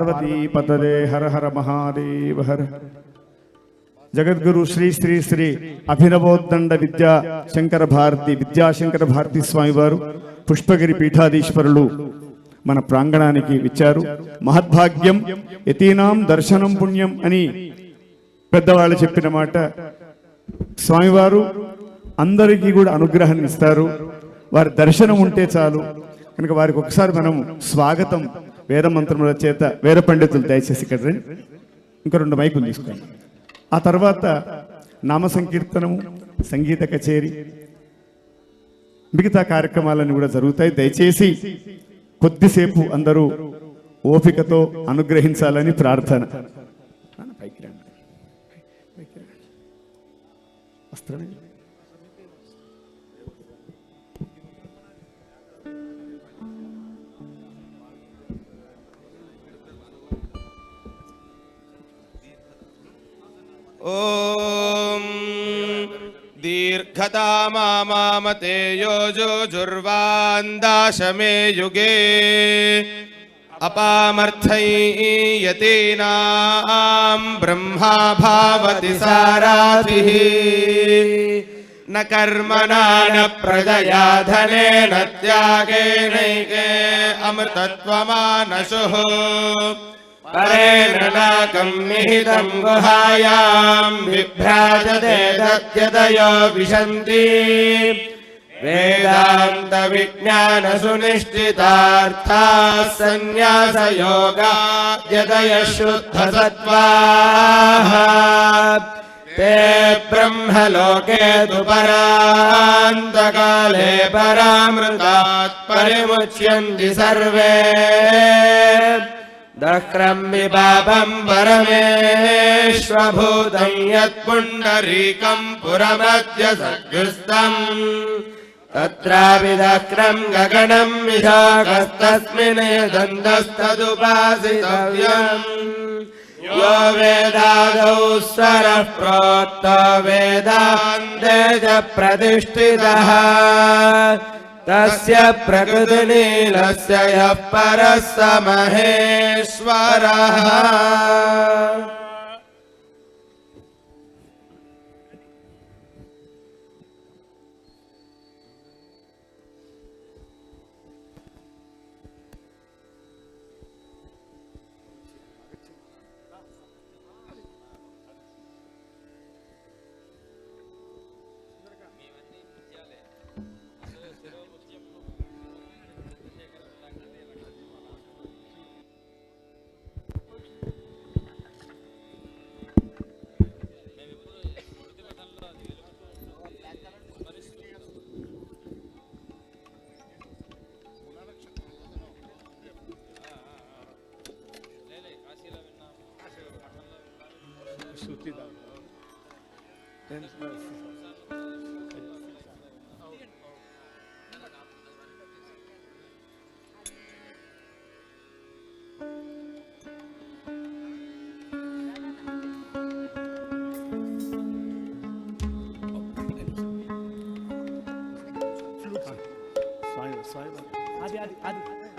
పార్వతీ పతదే హర హర మహాదేవ హర. జగద్గురు శ్రీ శ్రీ శ్రీ అభినవోద్దండ విద్యాశంకర భారతి స్వామి వారు పుష్పగిరి పీఠాధీశ్వరులు మన ప్రాంగణానికి విచ్చారు. మహద్భాగ్యం యతీనాం దర్శనం పుణ్యం అని పెద్దవాళ్ళు చెప్పిన మాట. స్వామివారు అందరికీ కూడా అనుగ్రహాన్ని ఇస్తారు. వారి దర్శనం ఉంటే చాలు కనుక వారికి ఒకసారి మనం స్వాగతం వేద మంత్రముల చేత వేద పండితులు దయచేసి ఇక్కడ రండి. ఇంకా 2 మైకులు తీసుకోండి. ఆ తర్వాత నామ సంకీర్తనము, సంగీత కచేరీ, మిగతా కార్యక్రమాలన్నీ కూడా జరుగుతాయి. దయచేసి కొద్దిసేపు అందరూ ఓపికతో అనుగ్రహించాలని ప్రార్థన. ఓం దీర్ఘతామామతే యోజుర్వాందాశమే యుగే అపామర్థై యతీనాం బ్రహ్మా భావతి సారాధిః న కర్మణా న ప్రజయా ధనేన త్యాగేనైకే అమృతత్వమానశుః పరేణ నాకం నిహితం గుహాయాం విభ్రాజతే దత్యతయో విశంతి వేదాంత విజ్ఞాన సునిశ్చితార్థాః సన్యాస యోగా యతయ శుద్ధ సత్వాః తే బ్రహ్మలోకే తు పరాంతకాలే పరామృతాత్ పరిముచ్యంతి సర్వే దక్రం విపాపం పరమేశ్వభూతం యత్పుండరీకం పురమధ్య సద్గుస్తం తత్రాపి దక్రం గగనం విశాఖస్తస్మిన్ యదంతస్తదుపాసితవ్యం యో వేదాదౌ స్వరః ప్రోక్తో వేదాంతే చ ప్రతిష్ఠితః తస్య ప్రకృతిలీలస్య యః పరః స మహేశ్వరః.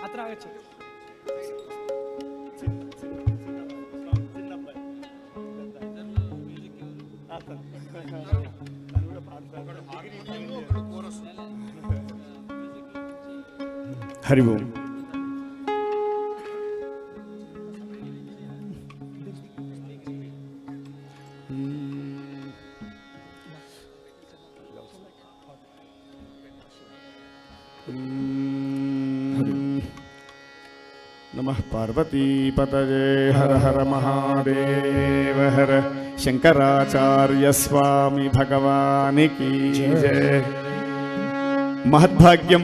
అత్ర ఆగచ్చు. హరి ఓం. నమః పార్వతీపతయే హర హర మహాదేవ హర. శంకరాచార్య స్వామి భగవానికి జయ. మహద్భాగ్యం,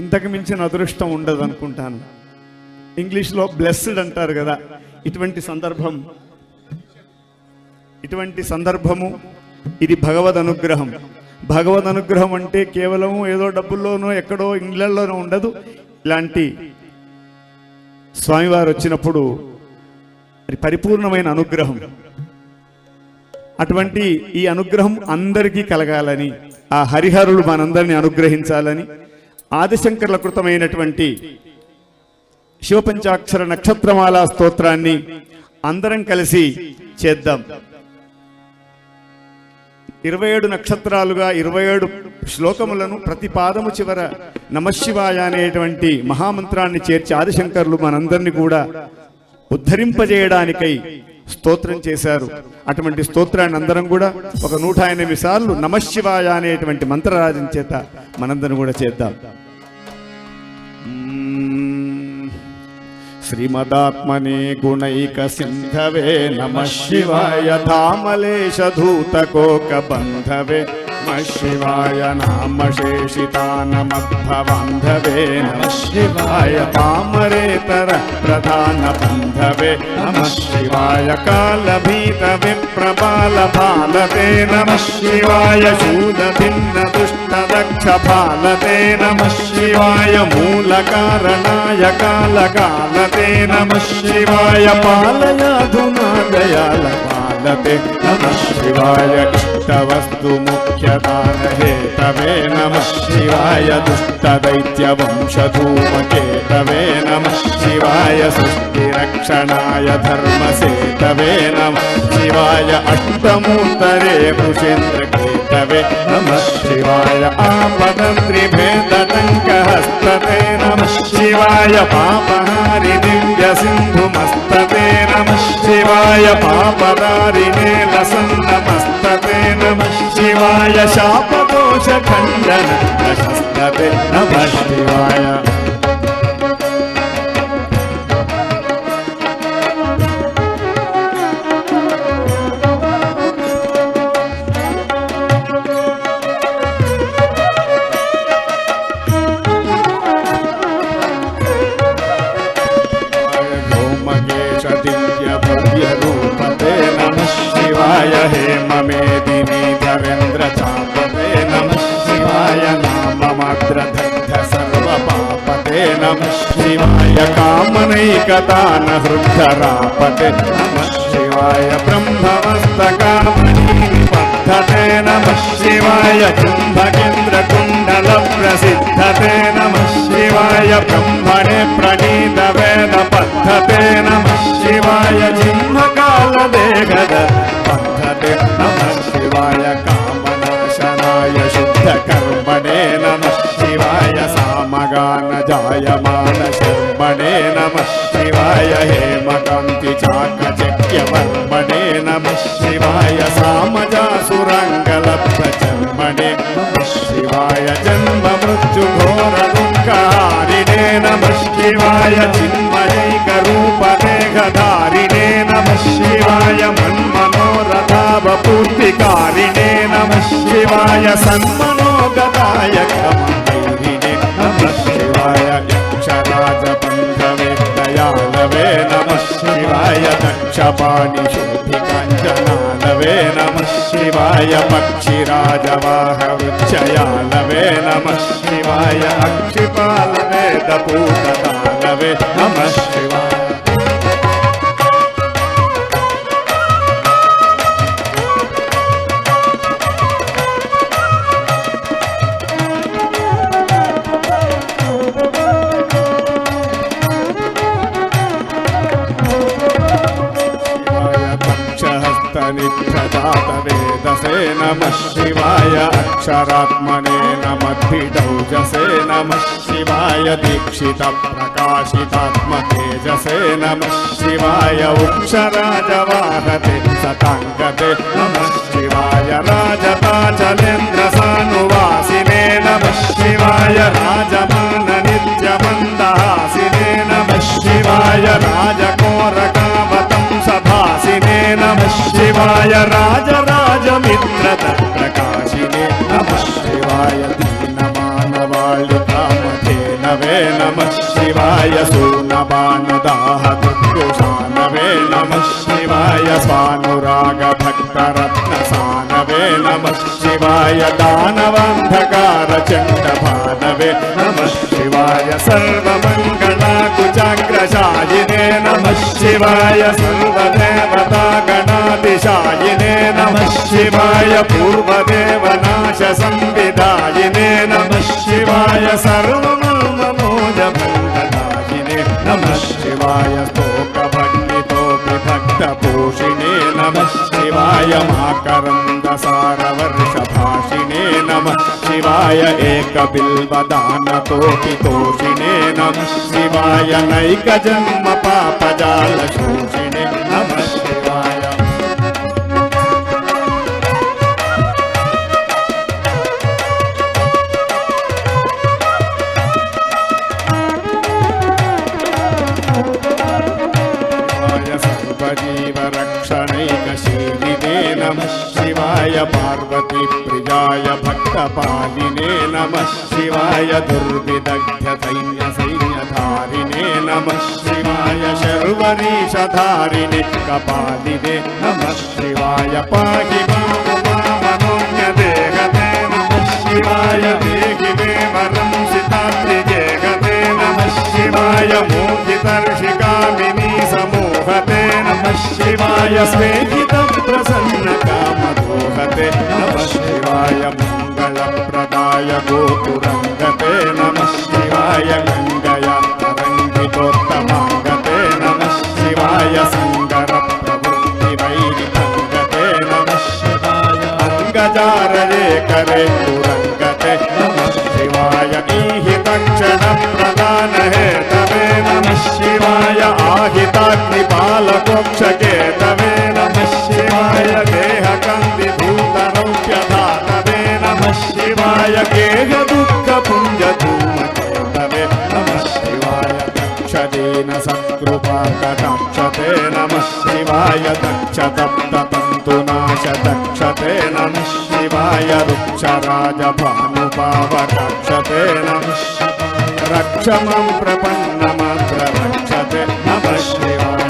ఇంతకు మించిన అదృష్టం ఉండదు అనుకుంటాను. ఇంగ్లీష్లో బ్లెస్డ్ అంటారు కదా. ఇటువంటి సందర్భము ఇది భగవద్ అనుగ్రహం. భగవద్ అనుగ్రహం అంటే కేవలం ఏదో డబ్బుల్లోనో ఎక్కడో ఇండ్లలోనో ఉండదు. ఇలాంటి స్వామివారు వచ్చినప్పుడు అది పరిపూర్ణమైన అనుగ్రహం. అటువంటి ఈ అనుగ్రహం అందరికీ కలగాలని, ఆ హరిహరులు మనందరినీ అనుగ్రహించాలని ఆదిశంకర్ల కృతమైనటువంటి శివపంచాక్షర నక్షత్రమాల స్తోత్రాన్ని అందరం కలిసి చేద్దాం. 27 నక్షత్రాలుగా 27 శ్లోకములను ప్రతి పాదము చివర నమశివాయ అనేటువంటి మహామంత్రాన్ని చేర్చి ఆదిశంకరులు మనందరినీ కూడా ఉద్ధరింపజేయడానికై స్తోత్రం చేశారు. అటువంటి స్తోత్రాన్ని అందరం కూడా ఒక 108 సార్లు నమశివాయ అనేటువంటి మంత్రరాజం చేత మనందరం కూడా చేద్దాం. శ్రీమదాత్మనే గుణైక సింధవే నమః శివాయ ధామలేశ ధూతకోక బంధవే నమః శివాయ నామశేషితానమద్భవాంధవే నమః శివాయ పామరేతర ప్రధాన బంధవే నమః శివాయ కాలభీత విప్రబాల భాలతే నమః శివాయ శూల భిన్న దుష్ట దక్ష భాలతే నమః శివాయ మూల కారణాయ కాలకాలతే నమః శివాయ పాలయాధునా దయాల పాలతే నమః శివాయ ఇష్టవస్తు ముఖ్యదాన హేతవే నమః శివాయ దుష్ట దైత్య వంశధూమకేతవే నమః శివాయ సృష్టి రక్షణాయ ధర్మసేతవే నమః శివాయ అష్టమూర్తరే వృషేంద్రకేతవే నమః శివాయ ఆపదంత్రిభేదటంకహస్తతే నమః శివాయ పాపహారి దివ్య సింధుమస్తతే నమః శివాయ పాపదారిణే లసన్నమస్తతే నమః శివాయ శాపదోష ఖండన ప్రశస్తతే నమః శివాయ हेममेदिनी धरेन्द्र चापते नमः शिवाय नाममात्रदग्ध सर्वपापते नमः शिवाय कामनैकतान हृद्धरापते नमः शिवाय ब्रह्मवस्तकामणिपद्धते नमः शिवाय कुम्भकेन्द्रकुण्डलप्रसिद्धते नमः शिवाय ब्रह्मणे प्रणीतवेदपद्धते नमः शिवाय जिह्मकालदेहद पद्धते नमः शिवाय कामनाशनाय शुद्धकर्मणे नमः शिवाय सामगान जायमान शर्मणे नमः शिवाय हेमकान्ति चाकचक्यवर्मणे नमः शिवाय सामजासुरङ्गलप्रचर्मणे नमः शिवाय जन्म मृत्युघोरदुःखहारिणे नमः शिवाय चिन्मयैकरूपदेहधारिणे नमः शिवाय मन्मनोरथावपूर्तिकारिणे नमः शिवाय सन्मनोगताय कमलैरिणे नमः शिवाय यक्षराजबन्धवे दयालवे नमः शिवाय दक्षपाणिशोभिकाञ्चनालवे नमः शिवाय पक्षिराजवाहवृक्षयालवे नमः शिवाय अक्षिपालवेदपूततालवे नमः शिवाय नित्यजातवेदसे नमः शिवाय अक्षरात्मने नमद्भिदौजसे नमः शिवाय दीक्षितप्रकाशितात्मतेजसे नमः शिवाय उक्षराजवाहते सताङ्गते नमः शिवाय राजताचलेन्द्रसानुवासिने नमः शिवाय राजमाननित्यमन्दहासिने नमः शिवाय राजकोरकावतं सभासिने नमः शिवाय राजराजमित्रतत्प्रकाशिने नमः शिवाय दीनमानवाळिकामधेनवे नमः शिवाय सूनबाणदाहदुर्गुषानवे नमः शिवाय स्वानुरागभक्तरत्नसानवे नमः शिवाय दानवान्धकारचण्डभानवे नमः शिवाय सर्वमङ्गलाकुचाग्रशायिने नमः शिवाय सर्वदेवतागणातिशायिने नमः शिवाय पूर्वदेवनाशसंविदायिने नमः शिवाय सर्वमङ्गलमोदभङ्गदायिने नमः शिवाय स्तोकभङ्गितोऽपि भक्तपोषिणे नमः शिवाय माकरन्दसारवर्षभाषिणे नमः शिवाय एकबिल्वदानतोऽपि तोषिणे नमः शिवाय नैकजन्म पापजालशोषिणे नमः शिवाय सर्वजीवरक्षणैकशीलिने नमः शिवाय पार्वतीप्रियाय भक्तपालिने नमः शिवाय दुर्विदग्धसैन्यधारिणे नमः शिवाय शर्वरीशधारिणे कपालिने नमः शिवाय पाहि मनोन्यदेहते नमः शिवाय देहि मे वरं सितात्रिजेहते नमः शिवाय मोहितर्षिकामिनी समूहते नमः शिवाय स्वेहितं प्रसन्नकामदोहते नमः शिवाय मङ्गलप्रदाय गोपुरङ्गते नमः शिवाय गङ्गया तरङ्गितोत्तमाङ्गते नमः शिवाय सङ्गरप्रवृत्तिवैरिभङ्गते नमः शिवाय अङ्गजारये करे तुरङ्गते नमः शिवाय ईहितक्षणप्रदानहेतवे नमः शिवाय आहिताग्निपालकोक्षके तवे नमः शिवाय देहकन्दिभूतरौप्यधातवे नमः शिवाय गेहदुःखपुञ्जधूमकेतवे नमः शिवाय दक्षदीन सत्कृपाकटाक्षते नमः शिवाय दक्षतप्ततन्तुनाश दक्षते नमः शिवाय रुक्षराजभानुपावकाक्षते नमः रक्ष मां प्रपन्नमात्र रक्षते नमः शिवाय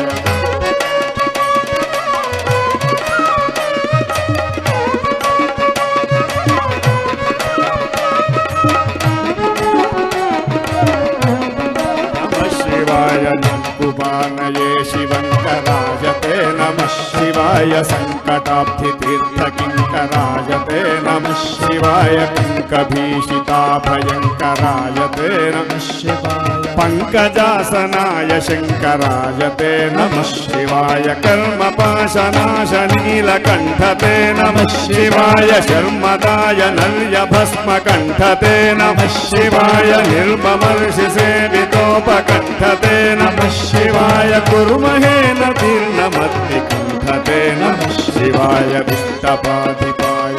नमः शिवाय नकुपानये शिवङ्कराजते नमः शिवाय सङ्कटाब्धितीर्थकिङ्कराजते नमः शिवाय कङ्कभीषिताभयङ्कराजते नमः शिवाय पङ्कजासनाय शङ्कराजते नमः शिवाय कर्मपाशनाशनीलकण्ठते नमः शिवाय शर्मदाय नर्यभस्मकण्ठते नमः शिवाय निर्ममर्षिसेवितोपकण्ठते नमः शिवाय कुर्महेन तीर्णमद्विकण्ठते नमः शिवाय विष्टपाधिपाय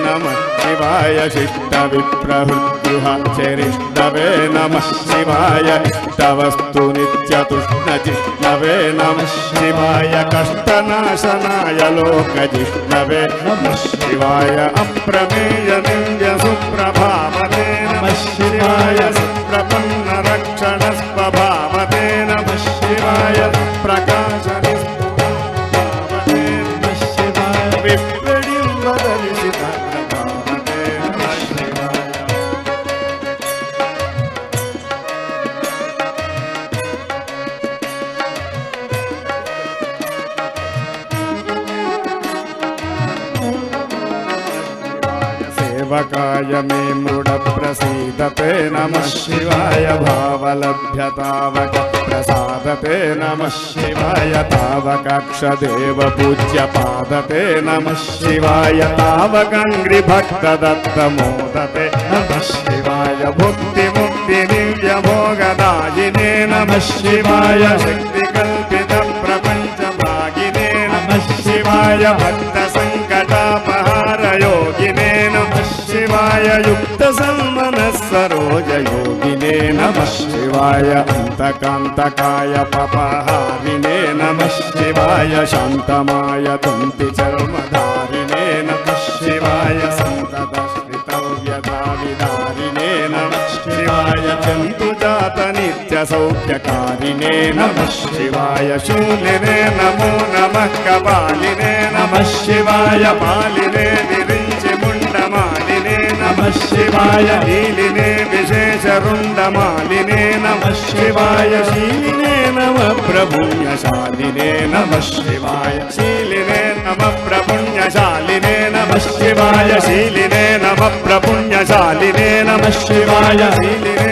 नमः शिवाय शिष्टविप्रहृद्गृहाचरिष्टवे नमः शिवाय इष्टवस्तु नित्यतुष्णजिष्णवे नमः शिवाय कष्टनाशनाय लोकजिष्णवे नमः शिवाय अप्रमेय दिव्यसुप्रभावते नमः शिवाय सुप्रपन्नरक्षणस्वभावते नमः शिवाय प्रकाशनिस्वभावते नमः शिवाय विप्रडिम्बदर्शिता सेवकाय मे मृडप्रसीदते नमः शिवाय भावलभ्यतावक प्रसादते नमः शिवाय तावकाक्षदेव पूज्यपादते नमः शिवाय तावकङ्घ्रिभक्तदत्तमोदते नमः शिवाय भुक्तिमुक्तिदिव्यभोगदायिने नमः शिवाय शक्तिकल्पितप्रपञ्चभागिने नमः शिवाय भक्तसङ्कटापहारयोगिने नमः शिवाय युक्तसन्मनस्सरोजयोगिने नमः शिवाय अन्तकान्तकाय पपहारिणे नमः शिवाय शान्तमाय कुन्तिचर्मधारिणे नमः शिवाय सन्ततश्रितव्यधाविधारिणे नमः शिवाय जन्तुजातनित्यसौख्यकारिणे नमः शिवाय शूलिने नमो नमः कपालिने नमः शिवाय पालिने विरिञ्चिमुण्डमालिने नमः शिवाय लीलिने विशेषरुण्डमालिने नमः शिवाय शीलिने नमः प्रभुण्यशालिने नमः शिवाय शीलिने नमः प्रपुण्यशालिने नमः शिवाय शीलिने नमः प्रपुण्यशालिने नमः शिवाय शीलिने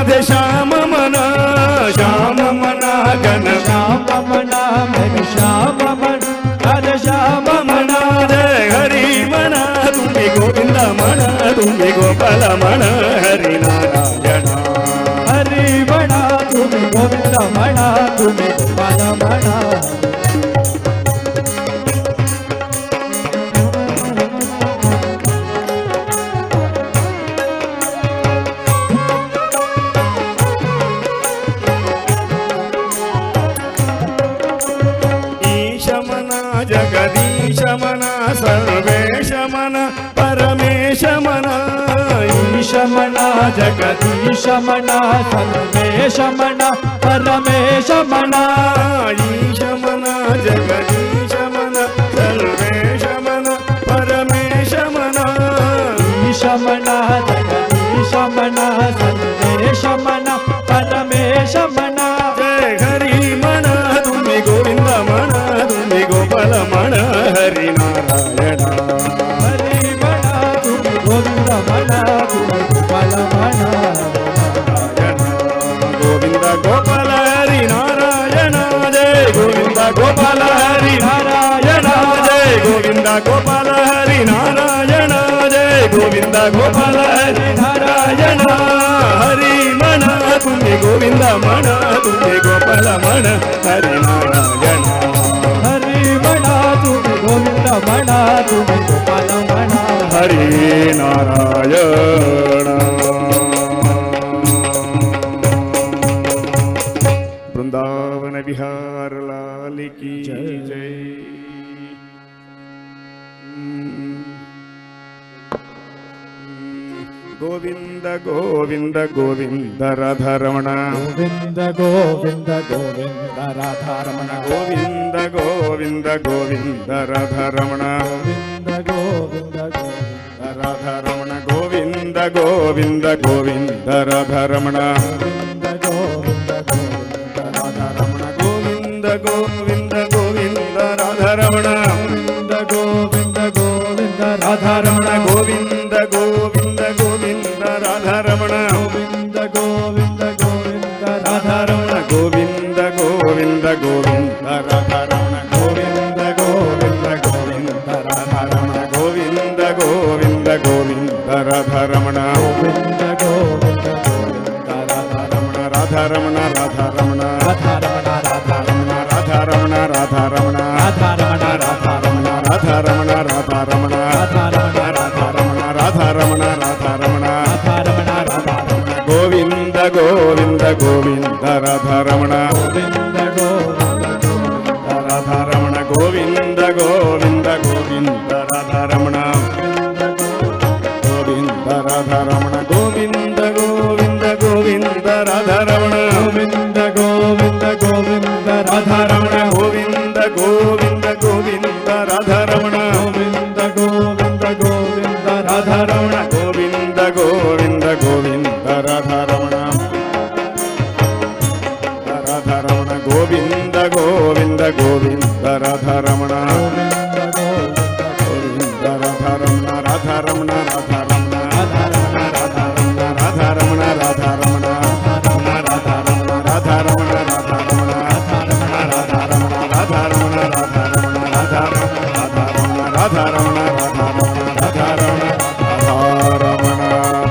राधे श्याम मना श्याम मना घन श्याम मना मेरे श्याम मना राधे श्याम मना जय हरि मना तुम्हें गोविंद मना तुम्हें गोपाल मना हरि नारायण हरि मना तुम्हें गोविंद मना तुम्हें गोपाल मना जगदीश मना सर्वेश मना परमेश मना ईश मना जगदीश मना सर्वेश मना परमेश मना ईश मना जगदीश मना सर्वेश मना परमेश मना ईश मना जगदीश मना सर्वेश मना परमेश मना जय हरि मना तुम्हें गोविंद मना तुम्हें गोपाल मना हरि नारायण हरि मना तुम्हें गोविंद मना तुम्हें गोपाल मना गोविंद गोपाल हरि नारायण जय गोविंद गोपाल हरि नारायण जय गोविंद गोपाल हरि नारायण जय गोविंद गोपाल हरि नारायण हरि मना तुम्हें गोविंद मना तुम्हें गोपाल मना हरि नारायण हरि मना तुम्हें गोविंद मना तुम्हें गोपाल मना हरि नारायण वृंदावन विहार लाल की जय गोविंद गोविंद गोविंद राधारमण गोविंद गोविंद गोविंद राधारमण गोविंद गोविंद गोविंद राधारमण गोविंद गोविंद गोविंद राधारमण गोविंद गोविंद गोविंद राधारमण गोविंद गोविंद गोविंद गोविंद गोविंद गोविंद राधारमण गोविंद गोविंद गोविंद राधारमण गोविंद गोविंद गोविंद राधारमण गोविंद गोविंद गोविंद राधारमण गोविंद गोविंद गोविंद राधारमण गोविंद गोविंद गोविंद राधारमण गोविंद गोविंद गोविंद राधारमण राधारमण राधारमण राधारमण राधारमण राधारमण राधारमण राधारमण राधारमण राधारमण राधारमण राधारमण गोविंद गोविंद गोविंद राधारमण गोविंद गोविंद राधारमण गोविंद गोविंद गोविंद राधारमण गोविंद राधारमण गोविंद गोविंद गोविंद राधारमण गोविंद गोविंद गोविंद राधारमण गोविंद गोविंद गोविंद राधारमण गोविंद गोविंद गोविंद राधारमण गोविंद गोविंद गोविंद राधारमण राधारमण गोविंद गोविंद गोविंद राधारमण गोविंद राधारमण राधारमण राधारमण राधारमण राधारमण राधारमण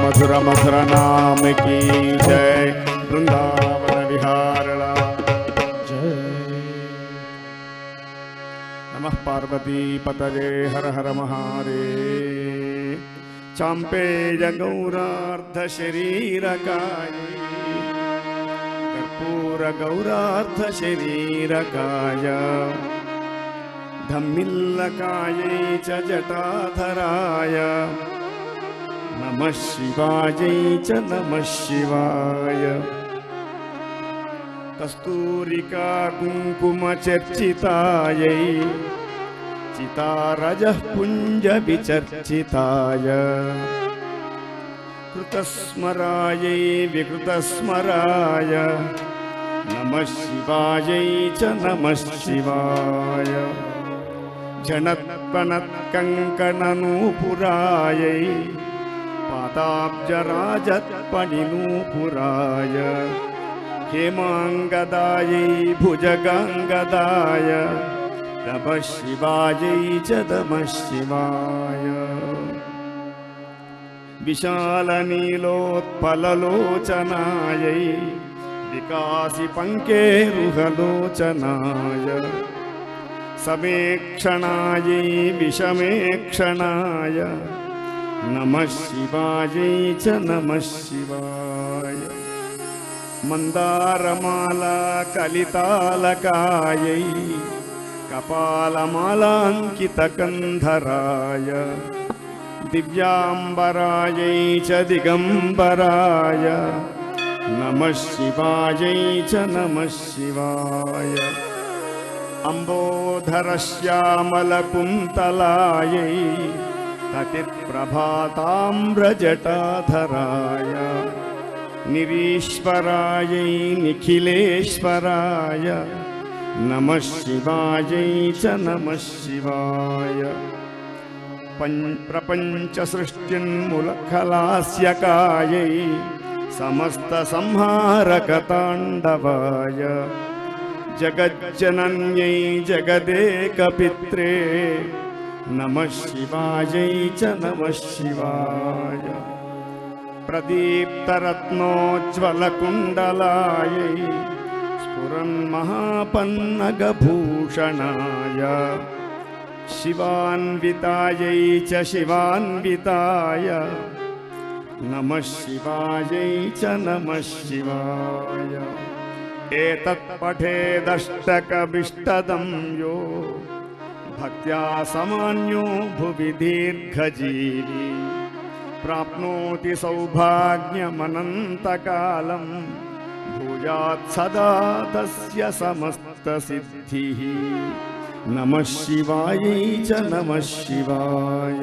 मधुर मधुर नाम की जय वृंदावन विहार नमः पार्वती पतये हर हर महादेव चांपे गौरार्ध शरीरकाय कर्पूर गौरार्ध शरीरकाय धम्मिल्लकायै च जटाधराय नमः शिवायै च नमः शिवाय कस्तूरिका कुंकुम चर्चितायै चितारजः पुंज विचर्चिताय कृतस्मरायै विकृतस्मराय नमः शिवायै च नमः शिवाय झनत्पनत्कङ्कणनूपुरायै वाताब्जराजत्पणिनूपुराय हेमाङ्गदायै भुजगाङ्गदाय नमः शिवायै च नमः शिवाय विशालनीलोत्पललोचनायै विकासिपङ्केरुहलोचनाय समेक्षणायै विषमेक्षणाय नमः शिवायै च नमः शिवाय मन्दारमाला कलितालकायै कपालमालाङ्कितकन्धराय दिव्याम्बरायै च दिगम्बराय नमः शिवायै च नमः शिवाय अम्बोधरश्यामलकुन्तलायै तटिप्रभाताम्रजटाधराय निरीश्वरायै निखिलेश्वराय नमः शिवायै च नमः शिवाय प्रपञ्चसृष्टिन्मुलखलास्यकायै समस्तसंहारकताण्डवाय जगज्जनन्यै जगदेकपित्रे नमः शिवायै च नमः शिवाय प्रदीप्तरत्नोज्ज्वलकुण्डलायै स्फुरन्महापन्नगभूषणाय शिवान्वितायै च शिवान्विताय नमः शिवायै च नमः शिवाय एतत् पठेदष्टकमिष्टदं यो भक्त्या समान्यो भुवि दीर्घजीवी प्राप्नोति सौभाग्यमनन्तकालं भूयात् सदा तस्य समस्तसिद्धिः नमः शिवायै च नमः शिवाय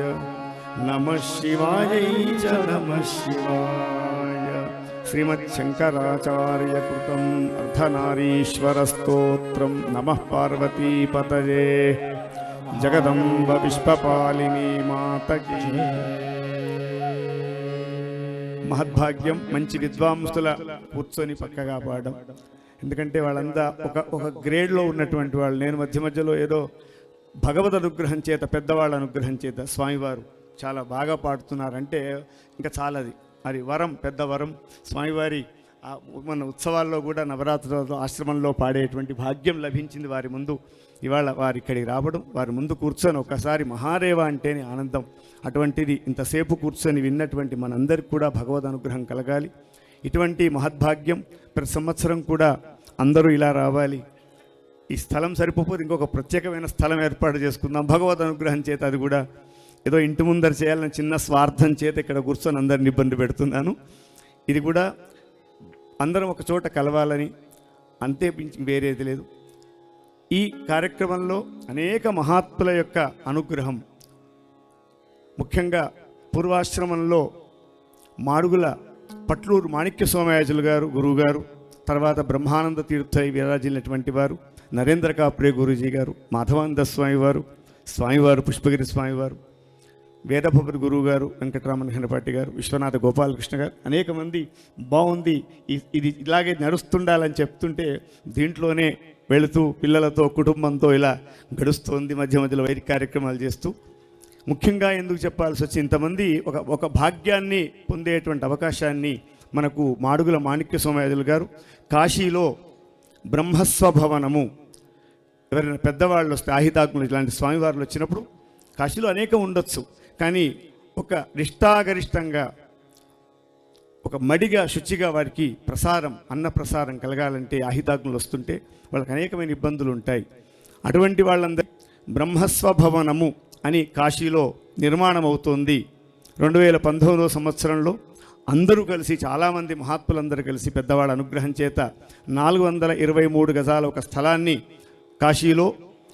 नमः शिवायै च नमः शिवाय श्रीमच्छङ्कराचार्यकृतम् अर्धनारीश्वरस्तोत्रं नमः पार्वतीपतये जगदम्ब विश्वपालिनी मातकी మహద్భాగ్యం మంచి విద్వాంసుల కూర్చొని పక్కగా పాడడం. ఎందుకంటే వాళ్ళంతా ఒక గ్రేడ్లో ఉన్నటువంటి వాళ్ళు. నేను మధ్య మధ్యలో ఏదో భగవద్ అనుగ్రహం చేత, పెద్దవాళ్ళ అనుగ్రహం చేత స్వామివారు చాలా బాగా పాడుతున్నారంటే ఇంకా చాలది. మరి వరం, పెద్ద వరం. స్వామివారి మన ఉత్సవాల్లో కూడా నవరాత్రులలో ఆశ్రమంలో పాడేటువంటి భాగ్యం లభించింది వారి ముందు. ఇవాళ వారి ఇక్కడికి రావడం, వారి ముందు కూర్చొని ఒకసారి మహాదేవ అంటేనే ఆనందం. అటువంటిది ఇంతసేపు కూర్చొని విన్నటువంటి మనందరికి కూడా భగవద్ అనుగ్రహం కలగాలి. ఇటువంటి మహద్భాగ్యం ప్రతి సంవత్సరం కూడా అందరూ ఇలా రావాలి. ఈ స్థలం సరిపోతే ఇంకొక ప్రత్యేకమైన స్థలం ఏర్పాటు చేసుకుందాం భగవద్ అనుగ్రహం చేత. అది కూడా ఏదో ఇంటి ముందర చేయాలని చిన్న స్వార్థం చేత ఇక్కడ కూర్చొని అందరిని ఇబ్బంది పెడుతున్నాను. ఇది కూడా అందరం ఒక చోట కలవాలని, అంతే వేరేది లేదు. ఈ కార్యక్రమంలో అనేక మహాత్ముల యొక్క అనుగ్రహం, ముఖ్యంగా పూర్వాశ్రమంలో మాడుగుల పట్లూరు మాణిక్య సోమయాజులు గారు గురువుగారు, తర్వాత బ్రహ్మానంద తీర్థయ్య విరాజిల్లినటువంటి వారు నరేంద్ర కాప్రే గురూజీ గారు, మాధవానంద స్వామివారు, స్వామివారు పుష్పగిరి స్వామివారు, వేదభవన్ గురువు గారు వెంకటరామన్ ఘనపాటి గారు, విశ్వనాథ గోపాలకృష్ణ గారు, అనేక మంది బాగుంది ఇది ఇలాగే నడుస్తుండాలని చెప్తుంటే దీంట్లోనే వెళుతూ పిల్లలతో కుటుంబంతో ఇలా గడుస్తోంది. మధ్య మధ్యలో వైదిక కార్యక్రమాలు చేస్తూ, ముఖ్యంగా ఎందుకు చెప్పాల్సి వచ్చి ఇంతమంది ఒక భాగ్యాన్ని పొందేటువంటి అవకాశాన్ని మనకు మాడుగుల మాణిక్య సోమయాజులు గారు కాశీలో బ్రహ్మస్వభవనము, ఎవరైనా పెద్దవాళ్ళు వస్తే ఆహితాగ్నులు ఇలాంటి స్వామివారులు వచ్చినప్పుడు కాశీలో అనేకం ఉండొచ్చు, కానీ ఒక నిష్ఠాగరిష్టంగా ఒక మడిగా శుచిగా వారికి ప్రసారం, అన్న ప్రసారం కలగాలంటే ఆహితాగ్నులు వస్తుంటే వాళ్ళకి అనేకమైన ఇబ్బందులు ఉంటాయి. అటువంటి వాళ్ళందరూ బ్రహ్మస్వభవనము అని కాశీలో నిర్మాణం అవుతోంది. 2019 సంవత్సరంలో అందరూ కలిసి, చాలామంది మహాత్ములందరూ కలిసి పెద్దవాళ్ళ అనుగ్రహం చేత 423 గజాల ఒక స్థలాన్ని కాశీలో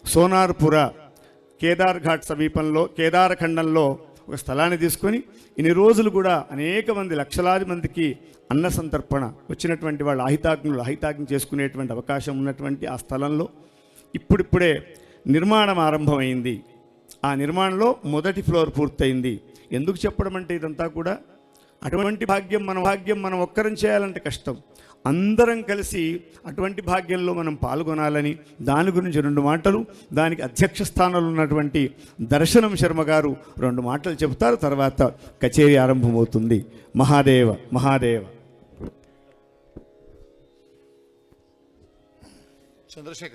సోనార్పుర కేదార్ ఘాట్ సమీపంలో కేదారఖండంలో ఒక స్థలాన్ని తీసుకొని ఇన్ని రోజులు కూడా అనేక మంది, లక్షలాది మందికి అన్న సంతర్పణ వచ్చినటువంటి వాళ్ళు అహితాగ్ని చేసుకునేటువంటి అవకాశం ఉన్నటువంటి ఆ స్థలంలో ఇప్పుడిప్పుడే నిర్మాణం ఆరంభమైంది. ఆ నిర్మాణంలో మొదటి ఫ్లోర్ పూర్తయింది. ఎందుకు చెప్పడం అంటే ఇదంతా కూడా అటువంటి భాగ్యం మనం ఒక్కరం చేయాలంటే కష్టం. అందరం కలిసి అటువంటి భాగ్యంలో మనం పాల్గొనాలని, దాని గురించి 2 మాటలు, దానికి అధ్యక్ష స్థానంలో ఉన్నటువంటి దర్శనం శర్మ గారు 2 మాటలు చెబుతారు. తర్వాత కచేరీ ఆరంభమవుతుంది. మహాదేవ మహాదేవ. చంద్రశేఖర్